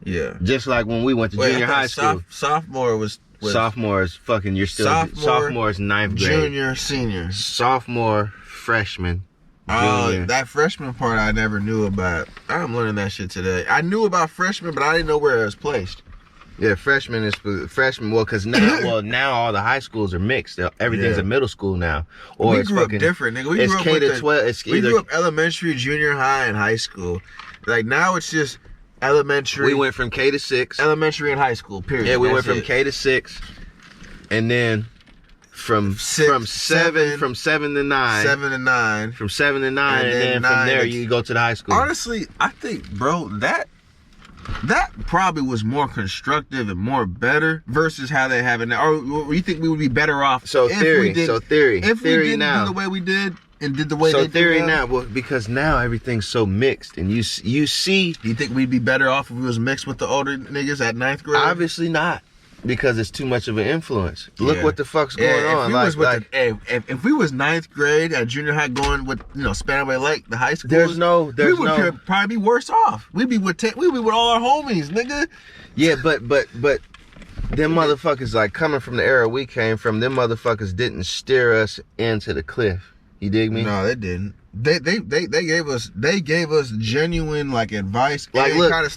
Yeah. Just like when we went to junior high school. Sophomore was sophomores, fucking, you're still sophomores, 9th grade. Junior, senior. Sophomore, freshman, junior. That freshman part I never knew about. I'm learning that shit today. I knew about freshman, but I didn't know where it was placed. Yeah, freshman is freshman. Well, because now all the high schools are mixed. Everything's a middle school now. Or we grew up different, nigga. It's K to 12. We grew up elementary, junior high, and high school. Like now it's just elementary. We went from K to 6. Elementary and high school, period. Yeah, we went from K to 6. And then from 7 to 9. 7 to 9. From 7 to 9. And then from there you go to the high school. Honestly, I think, bro, that probably was more constructive and more better versus how they have it now. Or you think we would be better off? Theory. If we didn't do the way we did and did the way they did. So theory now, well, because now everything's so mixed, and you see. Do you think we'd be better off if we was mixed with the older niggas at 9th grade? Obviously not, because it's too much of an influence. Look what the fuck's going on. If we was 9th grade at junior high going with Spanaway Lake, the high school, we would probably be worse off. We'd be with all our homies, nigga. Yeah, but them motherfuckers, like, coming from the era we came from, them motherfuckers didn't steer us into the cliff. You dig me? No, they didn't. They gave us genuine, like, advice. Like, look, I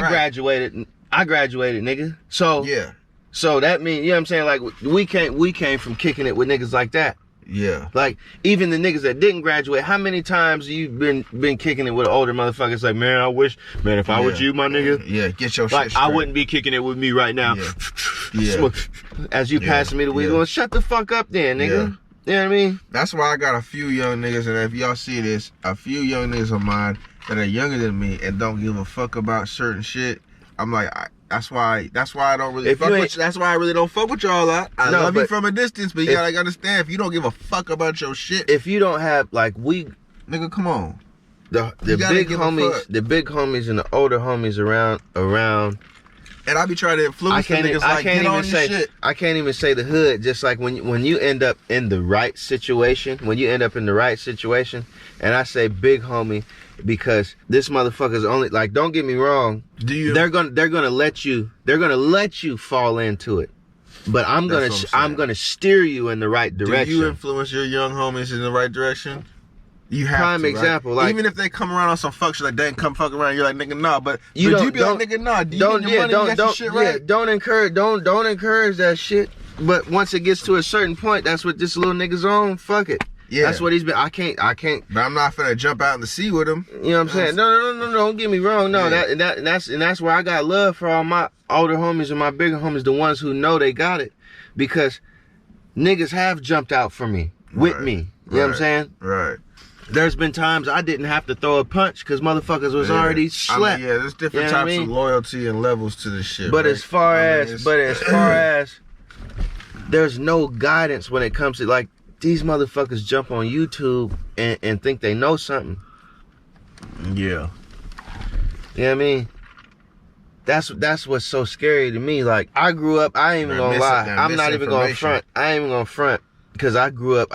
graduated, nigga. So yeah. So that means, you know what I'm saying? Like, we came from kicking it with niggas like that. Yeah. Like, even the niggas that didn't graduate, how many times you been kicking it with older motherfuckers? Like, man, I wish, man, if I was you, my nigga. Yeah, get your shit straight. I wouldn't be kicking it with me right now. Yeah. As you passing me the weed, going, shut the fuck up then, nigga. Yeah. You know what I mean? That's why I got a few young niggas, and if y'all see this, a few young niggas of mine that are younger than me and don't give a fuck about certain shit. I'm like, that's why I don't really fuck with you. That's why I really don't fuck with y'all. I love you from a distance, but you gotta understand, if you don't give a fuck about your shit, if you don't have, like, nigga, come on. The big homies and the older homies around And I be trying to influence the niggas like, get on your shit. I can't even say the hood. Just like when you end up in the right situation, and I say big homie, because this motherfucker's only, like, don't get me wrong. They're gonna let you fall into it. But I'm gonna steer you in the right direction. Do you influence your young homies in the right direction? You have prime to, example, right? like, even if they come around on some fuck shit, like they come fuck around, you're like, nigga, nah. But you be like, nigga, nah. Do you get your money? You got your shit right? Don't encourage that shit. But once it gets to a certain point, that's what this little nigga's on. Fuck it. Yeah, that's what he's been. I can't. But I'm not finna jump out in the sea with him. You know what I'm saying? No. Don't get me wrong. No, that's why I got love for all my older homies and my bigger homies, the ones who know they got it, because niggas have jumped out for me with me. You know what I'm saying? Right. There's been times I didn't have to throw a punch because motherfuckers was already slept. There's different types of loyalty and levels to this shit. But as far as there's no guidance when it comes to, like, these motherfuckers jump on YouTube and think they know something. Yeah. You know what I mean? That's what's so scary to me. Like, I grew up, I ain't even gonna lie. I'm not even gonna front. I ain't even gonna front. Because I grew up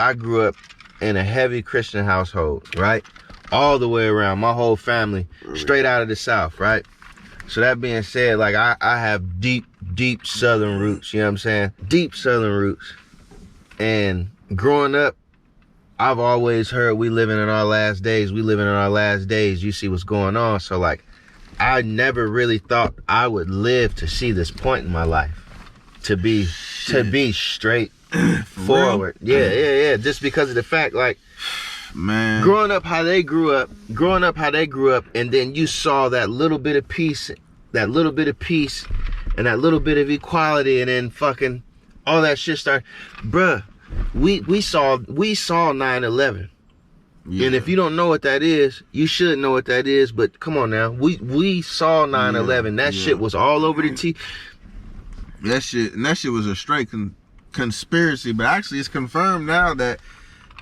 in a heavy Christian household, right? All the way around, my whole family, straight out of the South, right? So that being said, like, I have deep Southern roots, you know what I'm saying? Deep Southern roots. And growing up, I've always heard we living in our last days. You see what's going on. So, like, I never really thought I would live to see this point in my life. To be straight forward. Yeah. Just because of the fact, like, man, growing up how they grew up, and then you saw that little bit of peace, and that little bit of equality, and then fucking all that shit started. Bruh, we saw 9/11. Yeah. And if you don't know what that is, you should know what that is. But come on now, we saw 9/11. That shit was all over the TV. That shit was a straight conspiracy, but actually it's confirmed now that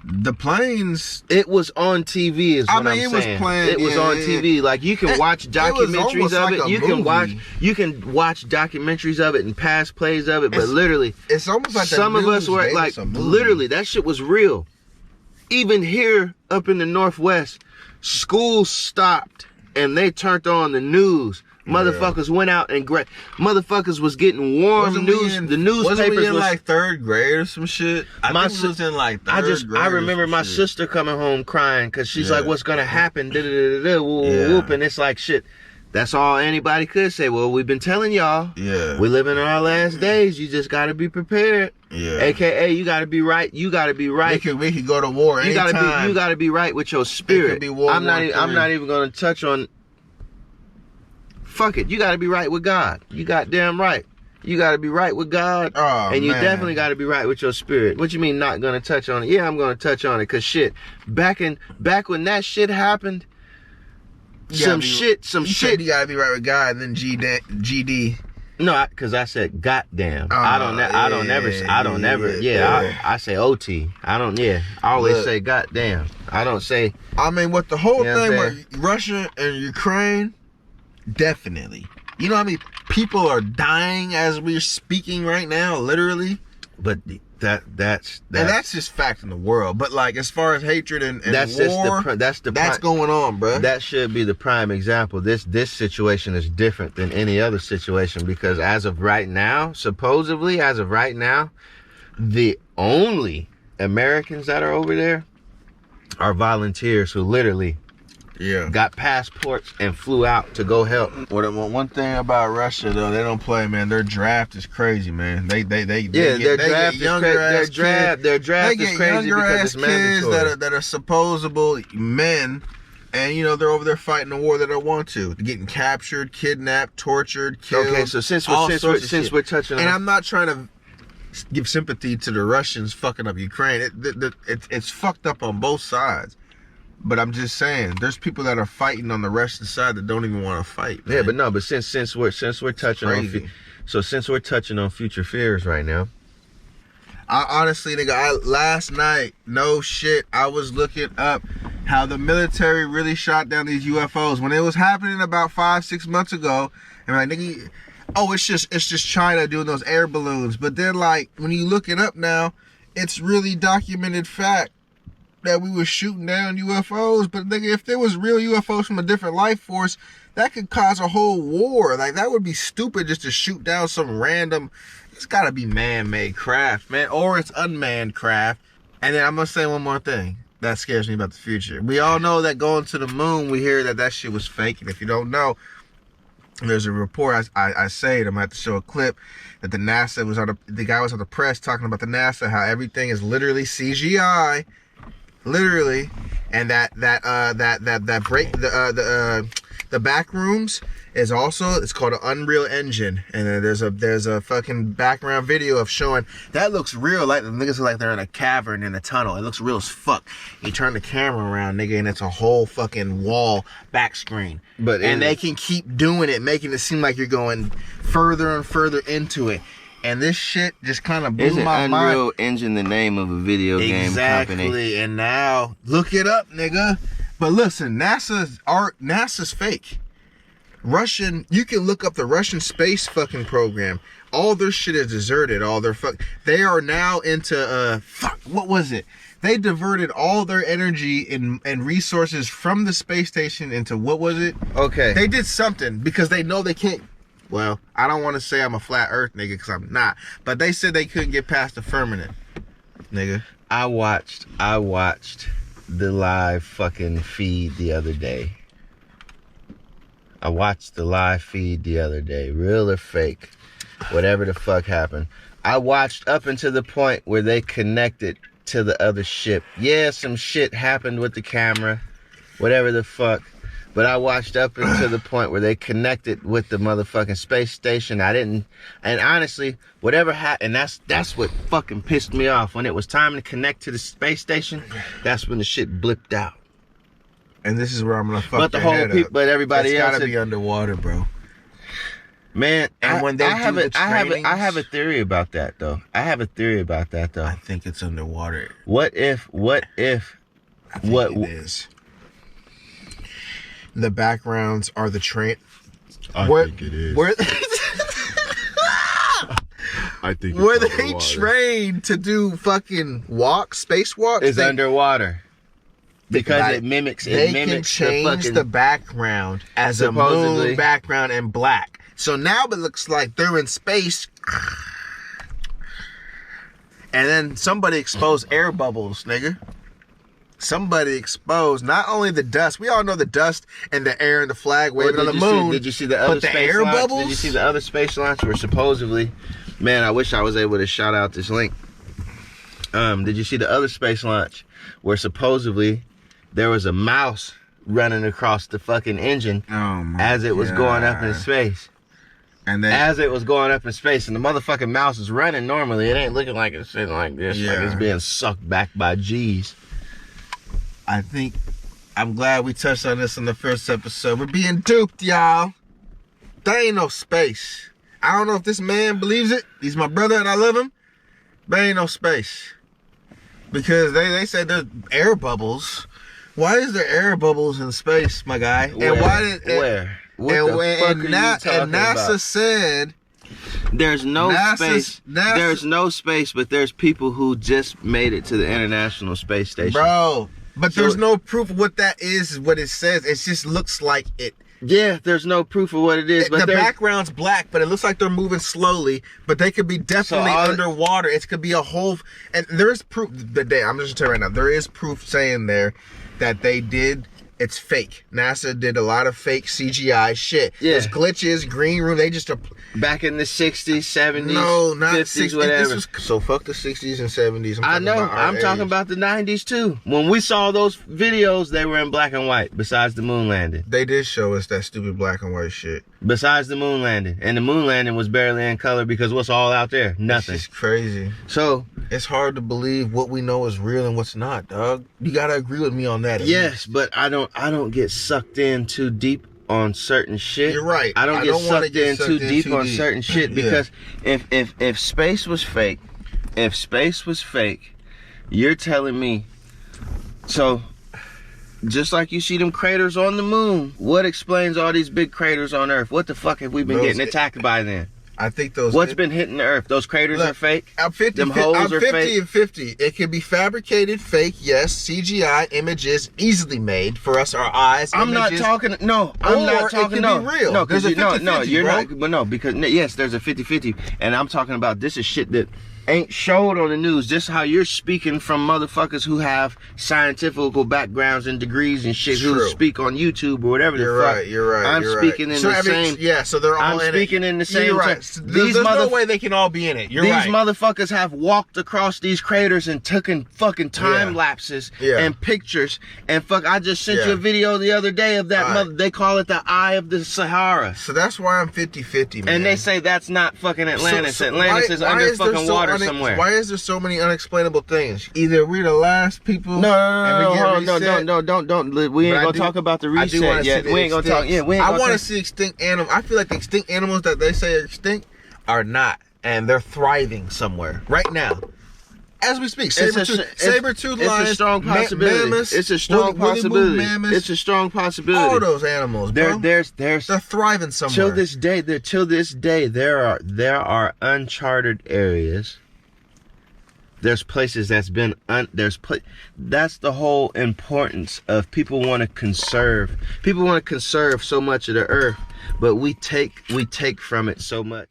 the planes, it was on TV is what I'm saying. It was on TV. Like, you can watch documentaries of it. You can watch documentaries of it and past plays of it, but literally it's almost like some of us were like, literally that shit was real. Even here up in the Northwest, schools stopped and they turned on the news. Motherfuckers went out and motherfuckers was getting warm news. The newspapers wasn't we in like third grade or some shit? I think it was in like third grade. I remember my sister coming home crying because she's like, "What's gonna happen?" Whoop, and it's like, shit. That's all anybody could say. Well, we've been telling y'all. Yeah. We living in our last days. You just gotta be prepared. Yeah. AKA, you gotta be right. You gotta be right. We could go to war anytime. You gotta be right with your spirit. It could be war. I'm not even gonna touch on. Fuck it. You gotta be right with God. You goddamn right. You gotta be right with God. And you definitely gotta be right with your spirit. What you mean not gonna touch on it? Yeah, I'm gonna touch on it. Cause shit, back when that shit happened, some shit. You gotta be right with God, and then GD. No, cause I said goddamn. I don't never. I say OT. I always say goddamn. I don't say. I mean, with the whole thing with Russia and Ukraine. Definitely. You know how many people are dying as we're speaking right now, literally? But that's just fact in the world. But like, as far as hatred and that's war, that's going on, bro. That should be the prime example. This situation is different than any other situation, because as of right now, supposedly the only Americans that are over there are volunteers who literally got passports and flew out to go help. One thing about Russia, though, they don't play, man. Their draft is crazy, man. Their draft is crazy because it's mandatory. That are supposable men, and you know they're over there fighting a war that they want to. They're getting captured, kidnapped, tortured, killed. Okay, so since we're touching on, and I'm not trying to give sympathy to the Russians fucking up Ukraine. It's fucked up on both sides. But I'm just saying, there's people that are fighting on the Russian side that don't even want to fight, man. Yeah, but since we're touching on future fears right now. I honestly, nigga, last night, no shit, I was looking up how the military really shot down these UFOs when it was happening about 5-6 months ago. And like, nigga, oh, it's just China doing those air balloons. But then, like, when you look it up now, it's really documented fact that we were shooting down UFOs. But nigga, if there was real UFOs from a different life force, that could cause a whole war. Like, that would be stupid just to shoot down some random. It's gotta be man-made craft, man, or it's unmanned craft. And then I'm gonna say one more thing that scares me about the future. We all know that going to the moon, we hear that shit was fake. And if you don't know, there's a report, I say it, I'm gonna have to show a clip, that the NASA was the guy was on the press talking about the NASA, how everything is literally CGI, literally, and the back rooms is also, it's called an Unreal Engine, and then there's a fucking background video of showing that looks real, like the niggas look like they're in a cavern in a tunnel. It looks real as fuck. You turn the camera around, nigga, and it's a whole fucking wall back screen. And they can keep doing it, making it seem like you're going further and further into it. And this shit just kind of blew my mind. Unreal Engine the name of a video game company? Exactly, and now, look it up, nigga. But listen, NASA's fake. You can look up the Russian space fucking program. All their shit is deserted. They are now into, what was it? They diverted all their energy and resources from the space station into, what was it? Okay. They did something because they know they can't. Well, I don't want to say I'm a flat earth nigga because I'm not. But they said they couldn't get past the firmament, nigga. I watched the live fucking feed the other day. Real or fake, whatever the fuck happened. I watched up until the point where they connected to the other ship. Yeah, some shit happened with the camera, whatever the fuck. But I watched up until the point where they connected with the motherfucking space station. And honestly, whatever happened, and that's what fucking pissed me off. When it was time to connect to the space station, that's when the shit blipped out. And this is where I'm gonna fuck but everybody else gotta be underwater, bro. Man, and when they I have a theory about that though. I think it's underwater. What if it is? The backgrounds are the train. I think it is. I think where they trained to do fucking spacewalks. It's underwater. Because it mimics can change the background as a moon background and black. So now it looks like they're in space. And then somebody exposed air bubbles, nigga. Somebody exposed not only the dust. We all know the dust and the air and the flag waving on the moon. Did you see the other space launch? Bubbles? Did you see the other space launch where supposedly, man, I wish I was able to shout out this link. Did you see the other space launch where supposedly there was a mouse running across the fucking engine as it was going up in space? And then, as it was going up in space, and the motherfucking mouse is running normally. It ain't looking like it's sitting like this, like it's being sucked back by G's. I'm glad we touched on this in the first episode. We're being duped, y'all. There ain't no space. I don't know if this man believes it. He's my brother and I love him. There ain't no space. Because they said there's air bubbles. Why is there air bubbles in space, my guy? Where? And why did where? What the fuck are you talking NASA about? Said there's no space. There's no space, but there's people who just made it to the International Space Station. Bro, but there's no proof of what that is what it says. It just looks like it. Yeah, there's no proof of what it is. But the background's black, but it looks like they're moving slowly. But they could be definitely underwater. It could be a whole. And there's proof. I'm just telling you right now. There is proof saying there that they did. It's fake. NASA did a lot of fake CGI shit. Yeah. There's glitches, green room. They just back in the 60s, 70s, no, not 50s, whatever. So fuck the 60s and 70s. I'm talking about the 90s too. When we saw those videos, they were in black and white. Besides the moon landing, they did show us that stupid black and white shit. Besides the moon landing, and the moon landing was barely in color because what's all out there? Nothing. It's crazy. So it's hard to believe what we know is real and what's not, dog. You gotta agree with me on that. Yes, but I don't get sucked in too deep on certain shit. You're right. I don't get sucked in too deep on certain shit because if space was fake, you're telling me. So Just like you see them craters on the moon. What explains all these big craters on Earth? What the fuck have we been getting attacked by then? I think those. What's been hitting the Earth? Those craters are fake? I'm 50, them holes I'm are 50 fake? and 50. It can be fabricated, fake, yes. CGI images easily made for us, our eyes. I'm not talking, no. I'm not talking, it no. Be real. No, because you're bro. not, but no, because, yes, there's a 50-50. And I'm talking about this is shit that ain't showed on the news. Just how you're speaking from motherfuckers who have scientific backgrounds and degrees and shit who speak on YouTube or whatever the fuck. You're right. I'm speaking in the same. Yeah, so they're all I'm in speaking it. in the same. You're right. There's no way they can all be in it. You're right. These motherfuckers have walked across these craters and taken fucking time lapses and pictures and fuck. I just sent you a video the other day of that mother. They call it the Eye of the Sahara. So that's why I'm 50-50, man. And they say that's not fucking Atlantis. So Atlantis is under fucking water somewhere. Why is there so many unexplainable things? Either we're the last people. No. Don't. We ain't gonna talk about the reset yet. We ain't gonna talk. Yeah, we ain't. I want to see extinct animals. I feel like the extinct animals that they say are extinct are not, and they're thriving somewhere right now. As we speak, saber-tooth lions, it's a strong possibility. Mammoths, it's a strong possibility. Mammoths, it's a strong possibility. All those animals, bro. They're thriving somewhere. Till this day, there are uncharted areas. There's places that's been that's the whole importance of people want to conserve. People want to conserve so much of the earth, but we take from it so much.